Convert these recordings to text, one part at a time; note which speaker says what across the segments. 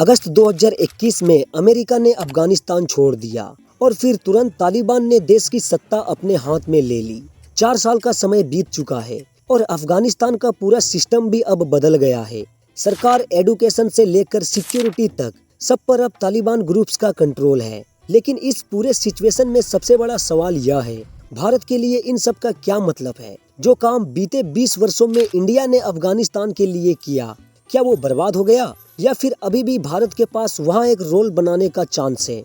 Speaker 1: अगस्त 2021 में अमेरिका ने अफगानिस्तान छोड़ दिया और फिर तुरंत तालिबान ने देश की सत्ता अपने हाथ में ले ली। 4 साल का समय बीत चुका है और अफगानिस्तान का पूरा सिस्टम भी अब बदल गया है। सरकार, एडुकेशन से लेकर सिक्योरिटी तक सब पर अब तालिबान ग्रुप्स का कंट्रोल है। लेकिन इस पूरे सिचुएशन में सबसे बड़ा सवाल यह है, भारत के लिए इन सब का क्या मतलब है? जो काम बीते 20 वर्षों में इंडिया ने अफगानिस्तान के लिए किया, क्या वो बर्बाद हो गया या फिर अभी भी भारत के पास वहाँ एक रोल बनाने का चांस है?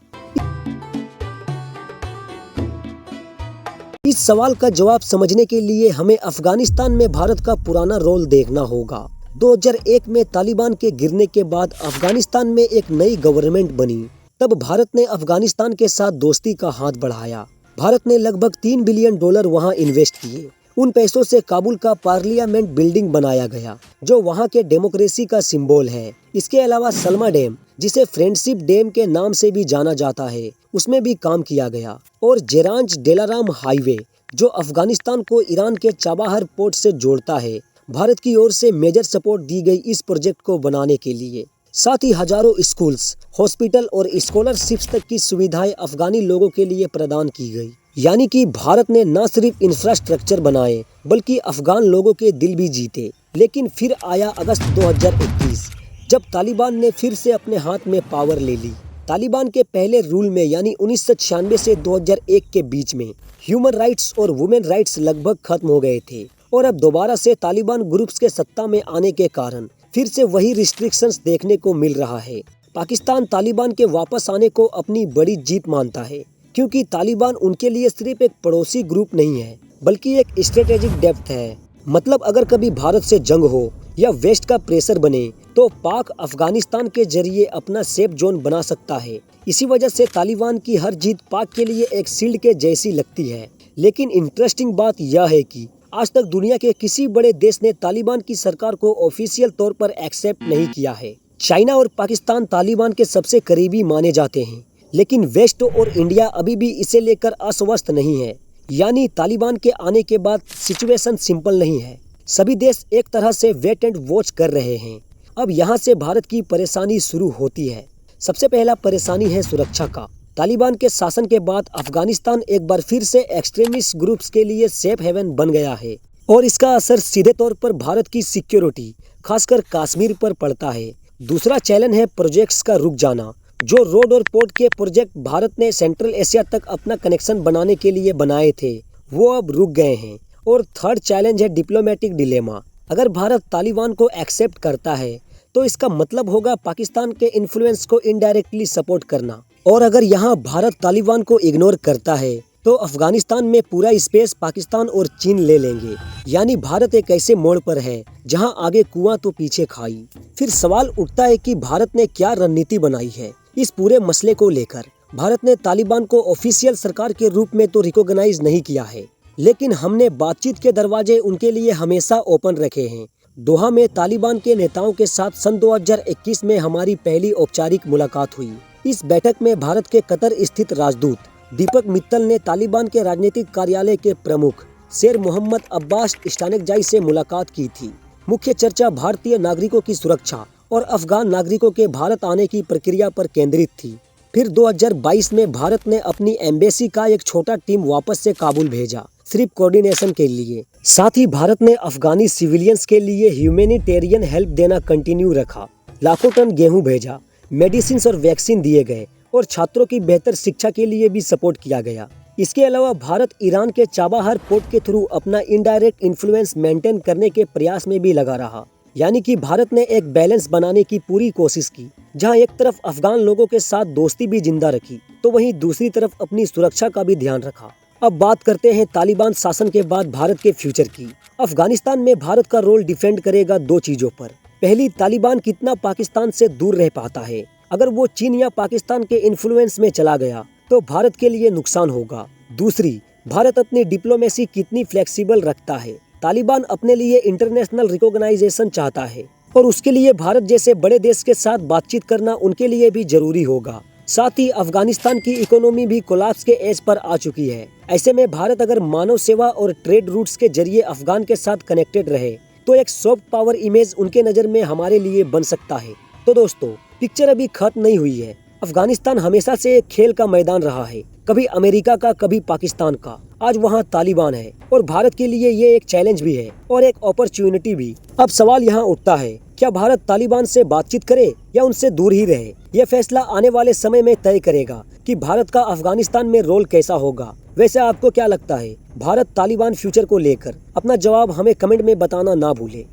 Speaker 1: इस सवाल का जवाब समझने के लिए हमें अफगानिस्तान में भारत का पुराना रोल देखना होगा। 2001 में तालिबान के गिरने के बाद अफगानिस्तान में एक नई गवर्नमेंट बनी। तब भारत ने अफगानिस्तान के साथ दोस्ती का हाथ बढ़ाया। भारत ने लगभग $3 बिलियन वहां इन्वेस्ट किए। उन पैसों से काबुल का पार्लियामेंट बिल्डिंग बनाया गया, जो वहां के डेमोक्रेसी का सिंबल है। इसके अलावा सलमा डैम, जिसे फ्रेंडशिप डैम के नाम से भी जाना जाता है, उसमें भी काम किया गया। और जेरांज डेलाराम हाईवे, जो अफगानिस्तान को ईरान के चाबाहर पोर्ट से जोड़ता है, भारत की ओर से मेजर सपोर्ट दी गई इस प्रोजेक्ट को बनाने के लिए। साथ ही हजारों स्कूल्स, हॉस्पिटल और स्कॉलरशिप्स तक की सुविधाएं अफगानी लोगों के लिए प्रदान की गई। यानी कि भारत ने न सिर्फ इंफ्रास्ट्रक्चर बनाए बल्कि अफगान लोगों के दिल भी जीते। लेकिन फिर आया अगस्त 2021, जब तालिबान ने फिर से अपने हाथ में पावर ले ली। तालिबान के पहले रूल में यानी 1996 से 2001 के बीच में ह्यूमन राइट्स और वुमेन राइट्स लगभग खत्म हो गए थे और अब दोबारा से तालिबान ग्रुप्स के सत्ता में आने के कारण फिर से वही रिस्ट्रिक्शंस देखने को मिल रहा है। पाकिस्तान तालिबान के वापस आने को अपनी बड़ी जीत मानता है, क्योंकि तालिबान उनके लिए सिर्फ एक पड़ोसी ग्रुप नहीं है बल्कि एक स्ट्रेटेजिक डेप्थ है। मतलब अगर कभी भारत से जंग हो या वेस्ट का प्रेशर बने तो पाक अफगानिस्तान के जरिए अपना सेफ जोन बना सकता है। इसी वजह से तालिबान की हर जीत पाक के लिए एक शील्ड के जैसी लगती है। लेकिन इंटरेस्टिंग बात यह है कि आज तक दुनिया के किसी बड़े देश ने तालिबान की सरकार को ऑफिशियल तौर पर एक्सेप्ट नहीं किया है। चाइना और पाकिस्तान तालिबान के सबसे करीबी माने जाते हैं, लेकिन वेस्ट और इंडिया अभी भी इसे लेकर अस्वस्थ नहीं है। यानी तालिबान के आने के बाद सिचुएशन सिंपल नहीं है। सभी देश एक तरह से वेट एंड वॉच कर रहे हैं। अब यहाँ से भारत की परेशानी शुरू होती है। सबसे पहला परेशानी है सुरक्षा का। तालिबान के शासन के बाद अफगानिस्तान एक बार फिर से एक्सट्रीमिस्ट ग्रुप्स के लिए सेफ हेवन बन गया है और इसका असर सीधे तौर पर भारत की सिक्योरिटी, खासकर कश्मीर पर पड़ता है। दूसरा चैलेंज है प्रोजेक्ट्स का रुक जाना। जो रोड और पोर्ट के प्रोजेक्ट भारत ने सेंट्रल एशिया तक अपना कनेक्शन बनाने के लिए बनाए थे, वो अब रुक गए हैं। और थर्ड चैलेंज है डिप्लोमेटिक डिलेमा। अगर भारत तालिबान को एक्सेप्ट करता है तो इसका मतलब होगा पाकिस्तान के इन्फ्लुएंस को इनडायरेक्टली सपोर्ट करना, और अगर यहाँ भारत तालिबान को इग्नोर करता है तो अफगानिस्तान में पूरा स्पेस पाकिस्तान और चीन ले लेंगे। यानी भारत एक ऐसे मोड़ पर है जहाँ आगे कुआं तो पीछे खाई। फिर सवाल उठता है कि भारत ने क्या रणनीति बनाई है इस पूरे मसले को लेकर। भारत ने तालिबान को ऑफिशियल सरकार के रूप में तो रिकॉग्नाइज नहीं किया है, लेकिन हमने बातचीत के दरवाजे उनके लिए हमेशा ओपन रखे हैं। दोहा में तालिबान के नेताओं के साथ सन 2021 में हमारी पहली औपचारिक मुलाकात हुई। इस बैठक में भारत के कतर स्थित राजदूत दीपक मित्तल ने तालिबान के राजनीतिक कार्यालय के प्रमुख शेर मोहम्मद अब्बास इस्टानेकजाई से मुलाकात की थी। मुख्य चर्चा भारतीय नागरिकों की सुरक्षा और अफगान नागरिकों के भारत आने की प्रक्रिया पर केंद्रित थी। फिर 2022 में भारत ने अपनी एम्बेसी का एक छोटा टीम वापस से काबुल भेजा, सिर्फ कोऑर्डिनेशन के लिए। साथ ही भारत ने अफगानी सिविलियंस के लिए ह्यूमैनिटेरियन हेल्प देना कंटिन्यू रखा। लाखों टन गेहूं भेजा, मेडिसिन और वैक्सीन दिए गए और छात्रों की बेहतर शिक्षा के लिए भी सपोर्ट किया गया। इसके अलावा भारत ईरान के चाबाहर पोर्ट के थ्रू अपना इनडायरेक्ट इन्फ्लुएंस मेंटेन करने के प्रयास में भी लगा रहा। यानी कि भारत ने एक बैलेंस बनाने की पूरी कोशिश की, जहां एक तरफ अफगान लोगों के साथ दोस्ती भी जिंदा रखी तो वहीं दूसरी तरफ अपनी सुरक्षा का भी ध्यान रखा। अब बात करते हैं तालिबान शासन के बाद भारत के फ्यूचर की। अफगानिस्तान में भारत का रोल डिफेंड करेगा 2 चीजों पर। पहली, तालिबान कितना पाकिस्तान से दूर रह पाता है। अगर वो चीन या पाकिस्तान के इन्फ्लुएंस में चला गया तो भारत के लिए नुकसान होगा। दूसरी, भारत अपनी डिप्लोमेसी कितनी फ्लेक्सिबल रखता है। तालिबान अपने लिए इंटरनेशनल रिकॉग्नाइजेशन चाहता है और उसके लिए भारत जैसे बड़े देश के साथ बातचीत करना उनके लिए भी जरूरी होगा। साथ ही अफगानिस्तान की इकोनॉमी भी कोलैप्स के एज पर आ चुकी है। ऐसे में भारत अगर मानव सेवा और ट्रेड रूट्स के जरिए अफगान के साथ कनेक्टेड रहे तो एक सॉफ्ट पावर इमेज उनके नज़र में हमारे लिए बन सकता है। तो दोस्तों, पिक्चर अभी खत्म नहीं हुई है। अफगानिस्तान हमेशा से एक खेल का मैदान रहा है, कभी अमेरिका का, कभी पाकिस्तान का। आज वहाँ तालिबान है और भारत के लिए ये एक चैलेंज भी है और एक अपॉर्चुनिटी भी। अब सवाल यहाँ उठता है, क्या भारत तालिबान से बातचीत करे या उनसे दूर ही रहे? यह फैसला आने वाले समय में तय करेगा कि भारत का अफगानिस्तान में रोल कैसा होगा। वैसे आपको क्या लगता है भारत तालिबान फ्यूचर को लेकर? अपना जवाब हमें कमेंट में बताना ना भूले।